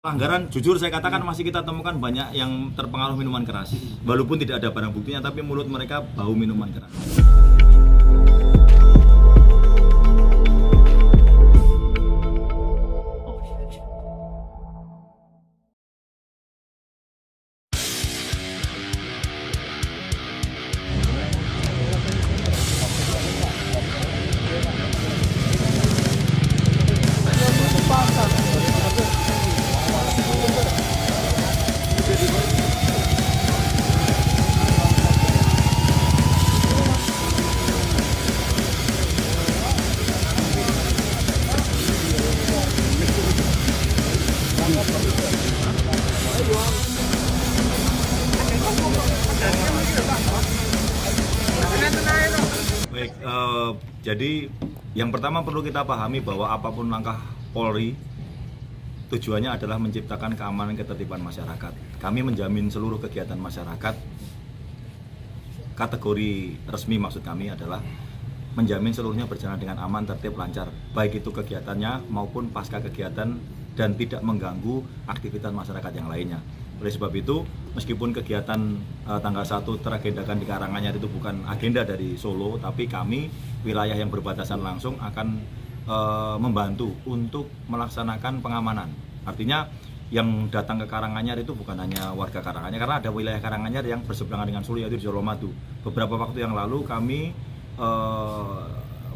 Pelanggaran, jujur saya katakan masih kita temukan banyak yang terpengaruh minuman keras. Walaupun tidak ada barang buktinya, tapi mulut mereka bau minuman keras. Baik, jadi yang pertama perlu kita pahami bahwa apapun langkah Polri tujuannya adalah menciptakan keamanan ketertiban masyarakat. Kami menjamin seluruh kegiatan masyarakat. Kategori resmi maksud kami adalah menjamin seluruhnya berjalan dengan aman, tertib, lancar, baik itu kegiatannya maupun pasca kegiatan dan tidak mengganggu aktivitas masyarakat yang lainnya. Oleh sebab itu, meskipun kegiatan tanggal 1 teragendakan di Karanganyar itu bukan agenda dari Solo, tapi kami wilayah yang berbatasan langsung akan membantu untuk melaksanakan pengamanan. Artinya yang datang ke Karanganyar itu bukan hanya warga Karanganyar, karena ada wilayah Karanganyar yang berseberangan dengan Solo, yaitu di Colomadu. Beberapa waktu yang lalu kami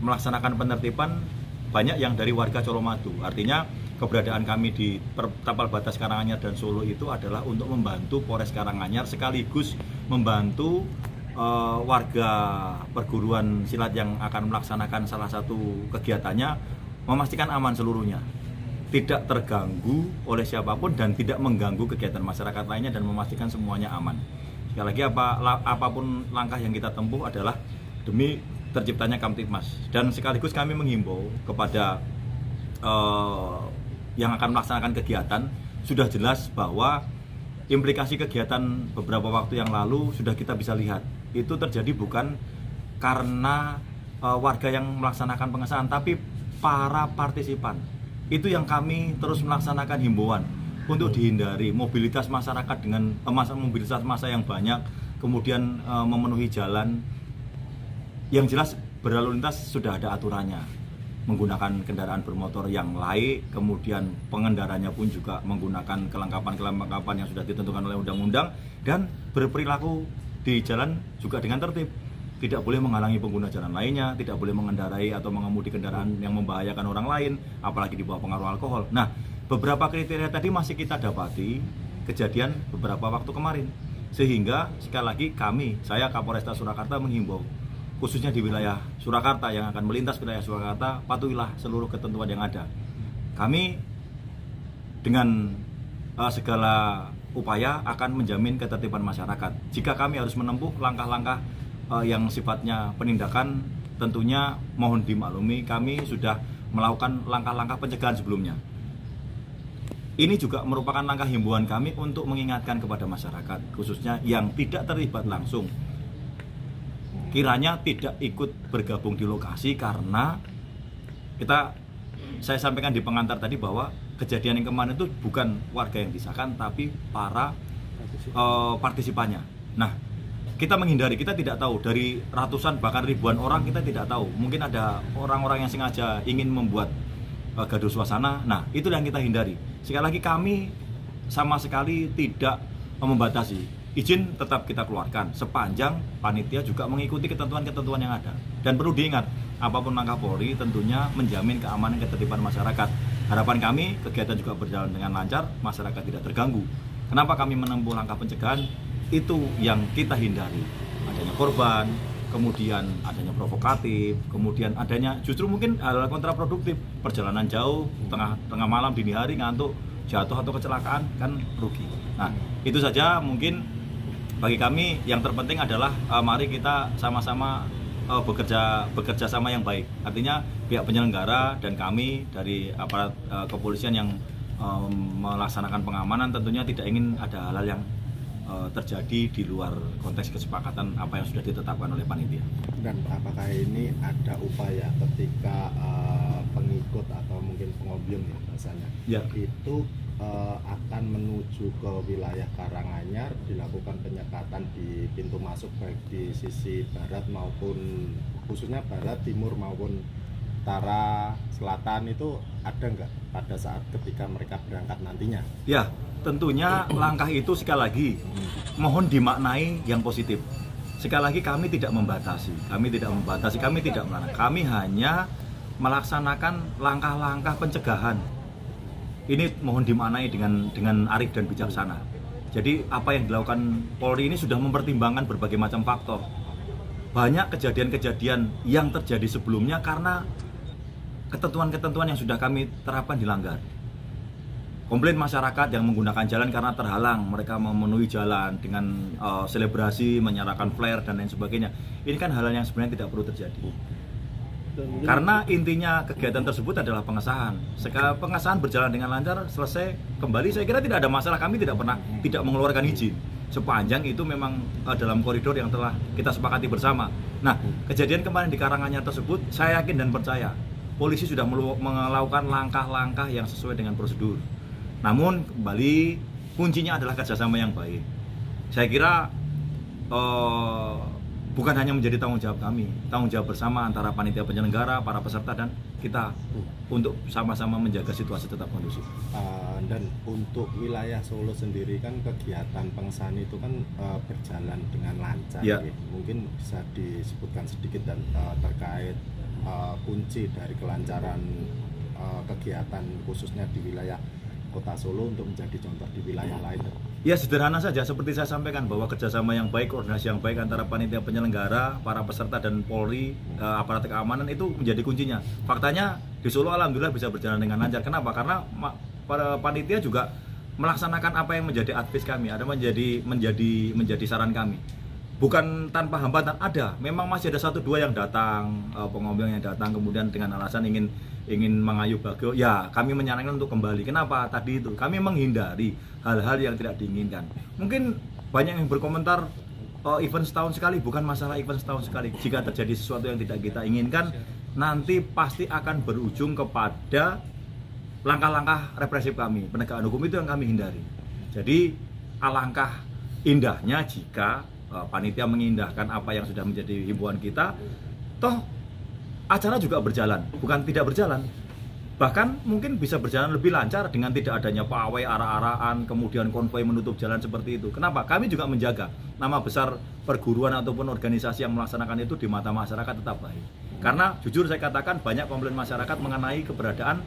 melaksanakan penertiban banyak yang dari warga Colomadu. Artinya keberadaan kami di tapal batas Karanganyar dan Solo itu adalah untuk membantu Polres Karanganyar sekaligus membantu warga perguruan silat yang akan melaksanakan salah satu kegiatannya memastikan aman seluruhnya, tidak terganggu oleh siapapun dan tidak mengganggu kegiatan masyarakat lainnya dan memastikan semuanya aman. Sekali lagi apapun langkah yang kita tempuh adalah demi terciptanya Kamtibmas, dan sekaligus kami menghimbau kepada yang akan melaksanakan kegiatan, sudah jelas bahwa implikasi kegiatan beberapa waktu yang lalu sudah kita bisa lihat itu terjadi bukan karena warga yang melaksanakan pengesahan, tapi para partisipan. Itu yang kami terus melaksanakan himbauan untuk dihindari mobilitas masyarakat dengan mobilitas massa yang banyak, kemudian memenuhi jalan. Yang jelas berlalu lintas sudah ada aturannya, menggunakan kendaraan bermotor yang laik, kemudian pengendaranya pun juga menggunakan kelengkapan yang sudah ditentukan oleh undang-undang, dan berperilaku di jalan juga dengan tertib. Tidak boleh menghalangi pengguna jalan lainnya, tidak boleh mengendarai atau mengemudi kendaraan yang membahayakan orang lain, apalagi di bawah pengaruh alkohol. Nah, beberapa kriteria tadi masih kita dapati kejadian beberapa waktu kemarin. Sehingga sekali lagi saya Kapolresta Surakarta menghimbau, khususnya di wilayah Surakarta yang akan melintas wilayah Surakarta, patuhilah seluruh ketentuan yang ada. Kami dengan segala upaya akan menjamin ketertiban masyarakat. Jika kami harus menempuh langkah-langkah yang sifatnya penindakan, tentunya mohon dimaklumi kami sudah melakukan langkah-langkah pencegahan sebelumnya. Ini juga merupakan langkah himbauan kami untuk mengingatkan kepada masyarakat, khususnya yang tidak terlibat langsung, kiranya tidak ikut bergabung di lokasi, karena saya sampaikan di pengantar tadi bahwa kejadian yang kemarin itu bukan warga yang disahkan, tapi para partisipannya. Nah, kita menghindari, kita tidak tahu, dari ratusan bahkan ribuan orang kita tidak tahu, mungkin ada orang-orang yang sengaja ingin membuat gaduh suasana. Nah, itu yang kita hindari. Sekali lagi kami sama sekali tidak membatasi, izin tetap kita keluarkan sepanjang panitia juga mengikuti ketentuan-ketentuan yang ada. Dan perlu diingat, apapun langkah Polri tentunya menjamin keamanan ketertiban masyarakat. Harapan kami kegiatan juga berjalan dengan lancar, masyarakat tidak terganggu. Kenapa kami menempuh langkah pencegahan? Itu yang kita hindari, adanya korban, kemudian adanya provokatif, kemudian adanya justru mungkin hal kontraproduktif, perjalanan jauh, tengah malam, dini hari, ngantuk, jatuh atau kecelakaan, kan rugi. Nah, itu saja mungkin bagi kami. Yang terpenting adalah mari kita sama-sama bekerja sama yang baik. Artinya pihak penyelenggara dan kami dari aparat kepolisian yang melaksanakan pengamanan tentunya tidak ingin ada hal-hal yang terjadi di luar konteks kesepakatan apa yang sudah ditetapkan oleh panitia. Dan apakah ini ada upaya ketika pengikut atau mungkin pengobium ya misalnya, itu akan menuju ke wilayah Karanganyar dilakukan penyekatan di pintu masuk baik di sisi barat maupun khususnya barat, timur maupun utara, selatan itu ada nggak pada saat ketika mereka berangkat nantinya? Ya, tentunya langkah itu sekali lagi mohon dimaknai yang positif. Sekali lagi kami tidak membatasi, kami tidak melarang. Kami hanya melaksanakan langkah-langkah pencegahan. Ini mohon dimaknai dengan arif dan bijaksana. Jadi apa yang dilakukan Polri ini sudah mempertimbangkan berbagai macam faktor. Banyak kejadian-kejadian yang terjadi sebelumnya karena ketentuan-ketentuan yang sudah kami terapkan dilanggar. Komplain masyarakat yang menggunakan jalan karena terhalang, mereka memenuhi jalan dengan selebrasi, menyalakan flare dan lain sebagainya. Ini kan hal yang sebenarnya tidak perlu terjadi. Karena intinya kegiatan tersebut adalah pengesahan. Setelah pengesahan berjalan dengan lancar, selesai kembali, saya kira tidak ada masalah. Kami tidak pernah tidak mengeluarkan izin sepanjang itu memang dalam koridor yang telah kita sepakati bersama. Nah, kejadian kemarin di Karanganyar tersebut, saya yakin dan percaya polisi sudah melakukan langkah-langkah yang sesuai dengan prosedur. Namun kembali kuncinya adalah kerjasama yang baik. Saya kira bukan hanya menjadi tanggung jawab kami, tanggung jawab bersama antara panitia penyelenggara, para peserta dan kita untuk sama-sama menjaga situasi tetap kondusif. Dan untuk wilayah Solo sendiri kan kegiatan pengesahan itu kan berjalan dengan lancar. Ya. Mungkin bisa disebutkan sedikit dan terkait kunci dari kelancaran kegiatan khususnya di wilayah Kota Solo untuk menjadi contoh di wilayah lain. Ya sederhana saja, seperti saya sampaikan bahwa kerjasama yang baik, koordinasi yang baik antara panitia penyelenggara, para peserta dan Polri, aparat keamanan itu menjadi kuncinya. Faktanya di Solo alhamdulillah bisa berjalan dengan lancar. Kenapa? Karena para panitia juga melaksanakan apa yang menjadi advice kami, ada menjadi saran kami. Bukan tanpa hambatan, ada. Memang masih ada 1-2 yang datang, pengombong yang datang kemudian dengan alasan ingin mengayuh Bagio. Ya, kami menyarankan untuk kembali. Kenapa? Tadi itu kami menghindari hal-hal yang tidak diinginkan. Mungkin banyak yang berkomentar event setahun sekali, bukan masalah event setahun sekali. Jika terjadi sesuatu yang tidak kita inginkan, nanti pasti akan berujung kepada langkah-langkah represif kami. Penegakan hukum itu yang kami hindari. Jadi alangkah indahnya jika panitia mengindahkan apa yang sudah menjadi himbauan kita, toh acara juga berjalan, bukan tidak berjalan. Bahkan mungkin bisa berjalan lebih lancar dengan tidak adanya pawai arah-arahan, kemudian konvoi menutup jalan seperti itu. Kenapa? Kami juga menjaga nama besar perguruan ataupun organisasi yang melaksanakan itu di mata masyarakat tetap baik. Karena jujur saya katakan banyak komplain masyarakat mengenai keberadaan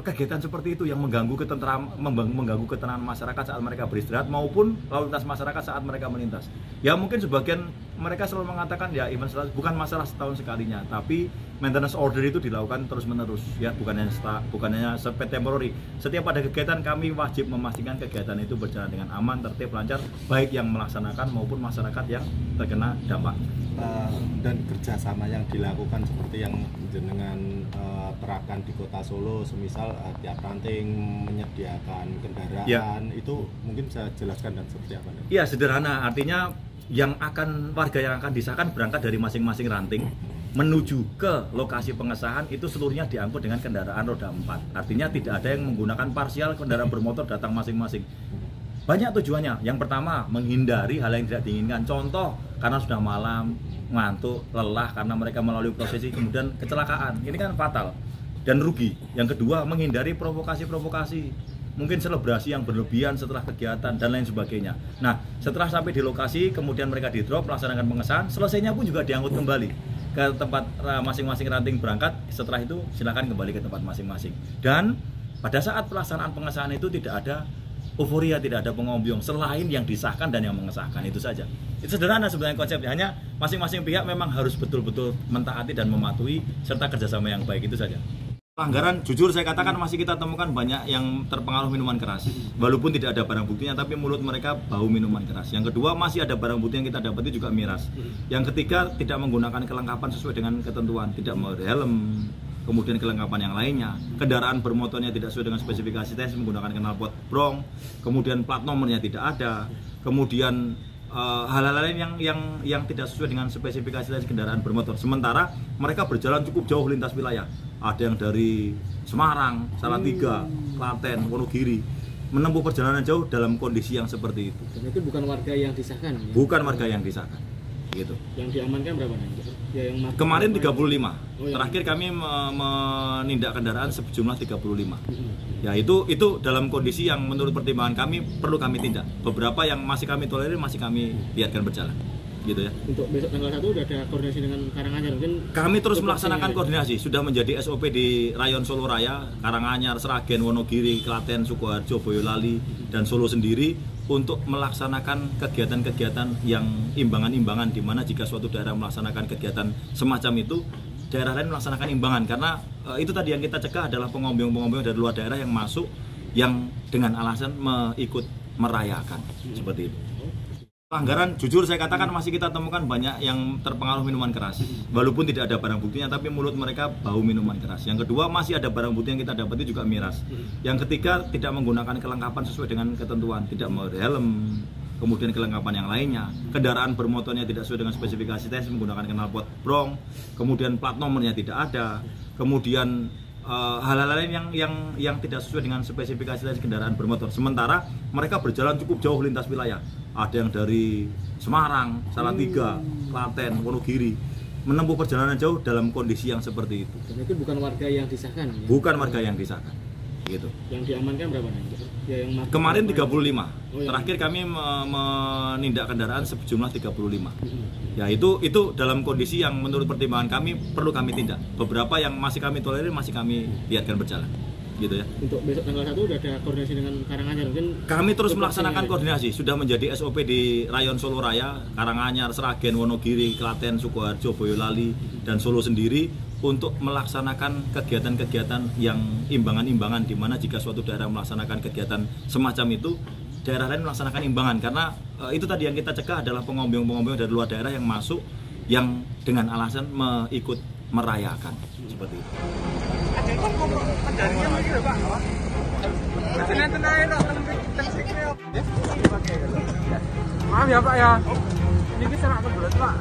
kegiatan seperti itu yang mengganggu ketenangan masyarakat saat mereka beristirahat maupun lalu lintas masyarakat saat mereka melintas. Ya mungkin sebagian mereka selalu mengatakan ya event bukan masalah setahun sekalinya, tapi maintenance order itu dilakukan terus menerus ya, bukan hanya temporary. Setiap ada kegiatan kami wajib memastikan kegiatan itu berjalan dengan aman, tertib, lancar, baik yang melaksanakan maupun masyarakat yang terkena dampak. Dan kerjasama yang dilakukan seperti yang jenengan terapkan di Kota Solo, semisal tiap ranting menyediakan kendaraan ya. Itu mungkin bisa jelaskan dan seperti apa? Iya sederhana, artinya warga yang akan disahkan berangkat dari masing-masing ranting menuju ke lokasi pengesahan itu seluruhnya diangkut dengan kendaraan roda 4. Artinya tidak ada yang menggunakan parsial kendaraan bermotor datang masing-masing. Banyak tujuannya. Yang pertama, menghindari hal yang tidak diinginkan. Contoh, karena sudah malam, ngantuk, lelah karena mereka melalui prosesi kemudian kecelakaan. Ini kan fatal dan rugi. Yang kedua, menghindari provokasi-provokasi. Mungkin selebrasi yang berlebihan setelah kegiatan dan lain sebagainya. Nah, setelah sampai di lokasi, kemudian mereka di-drop, melaksanakan pengesahan, selesainya pun juga diangkut kembali ke tempat masing-masing ranting berangkat. Setelah itu silakan kembali ke tempat masing-masing. Dan pada saat pelaksanaan pengesahan itu tidak ada euforia, tidak ada pengombyong selain yang disahkan dan yang mengesahkan, itu saja. Itu sederhana sebenarnya konsepnya, hanya masing-masing pihak memang harus betul-betul mentaati dan mematuhi serta kerjasama yang baik, itu saja. Pelanggaran jujur saya katakan masih kita temukan banyak yang terpengaruh minuman keras, walaupun tidak ada barang buktinya tapi mulut mereka bau minuman keras. Yang kedua, masih ada barang bukti yang kita dapati juga miras. Yang ketiga, tidak menggunakan kelengkapan sesuai dengan ketentuan, tidak memakai helm, kemudian kelengkapan yang lainnya, kendaraan bermotornya tidak sesuai dengan spesifikasi tes, menggunakan knalpot brong, kemudian plat nomornya tidak ada, kemudian hal-hal lain yang tidak sesuai dengan spesifikasi tes kendaraan bermotor. Sementara mereka berjalan cukup jauh lintas wilayah, ada yang dari Semarang, Salatiga, Klaten, Wonogiri, menempuh perjalanan jauh dalam kondisi yang seperti itu. Dan itu bukan warga yang disahkan? Ya? Bukan warga yang disahkan. Gitu. Yang diamankan berapa nih? Ya, yang kemarin 35. Oh, ya. Terakhir kami menindak kendaraan sejumlah 35. Ya itu dalam kondisi yang menurut pertimbangan kami perlu kami tindak. Beberapa yang masih kami tolerir masih kami biarkan berjalan. Gitu ya. Untuk besok tanggal 1 udah ada koordinasi dengan Karanganyar mungkin? Kami terus melaksanakan koordinasi, sudah menjadi SOP di Rayon Solo Raya, Karanganyar, Sragen, Wonogiri, Klaten, Sukoharjo, Boyolali, dan Solo sendiri untuk melaksanakan kegiatan-kegiatan yang imbangan-imbangan, di mana jika suatu daerah melaksanakan kegiatan semacam itu, daerah lain melaksanakan imbangan, karena itu tadi yang kita cegah adalah pengombyong-pengombyong dari luar daerah yang masuk yang dengan alasan ikut merayakan seperti itu. Pelanggaran, jujur saya katakan masih kita temukan banyak yang terpengaruh minuman keras, walaupun tidak ada barang buktinya, tapi mulut mereka bau minuman keras. Yang kedua, masih ada barang bukti yang kita dapati juga miras. Yang ketiga, tidak menggunakan kelengkapan sesuai dengan ketentuan, tidak mau helm, kemudian kelengkapan yang lainnya. Kendaraan bermotornya tidak sesuai dengan spesifikasi tes, menggunakan knalpot brong, kemudian plat nomornya tidak ada, kemudian hal-hal lain yang tidak sesuai dengan spesifikasi tes kendaraan bermotor. Sementara mereka berjalan cukup jauh lintas wilayah. Ada yang dari Semarang, Salatiga, Klaten, Wonogiri, menempuh perjalanan jauh dalam kondisi yang seperti itu. Dan itu bukan warga yang disahkan? Ya? Bukan warga yang disahkan. Gitu. Yang diamankan berapa nih? Ya, yang kemarin 35. Oh, ya. Terakhir kami menindak kendaraan sejumlah 35. Ya itu dalam kondisi yang menurut pertimbangan kami perlu kami tindak. Beberapa yang masih kami tolerir masih kami biarkan berjalan. Gitu ya. Untuk besok tanggal 1 udah ada koordinasi dengan Karanganyar mungkin? Kami terus melaksanakan koordinasi, sudah menjadi SOP di Rayon Solo Raya, Karanganyar, Sragen, Wonogiri, Klaten, Sukoharjo, Boyolali, dan Solo sendiri untuk melaksanakan kegiatan-kegiatan yang imbangan-imbangan, di mana jika suatu daerah melaksanakan kegiatan semacam itu, daerah lain melaksanakan imbangan, karena itu tadi yang kita cegah adalah pengombyong-pengombyong dari luar daerah yang masuk yang dengan alasan ikut merayakan seperti itu. Maaf ya Pak ya, ini kita nak kebelet Pak.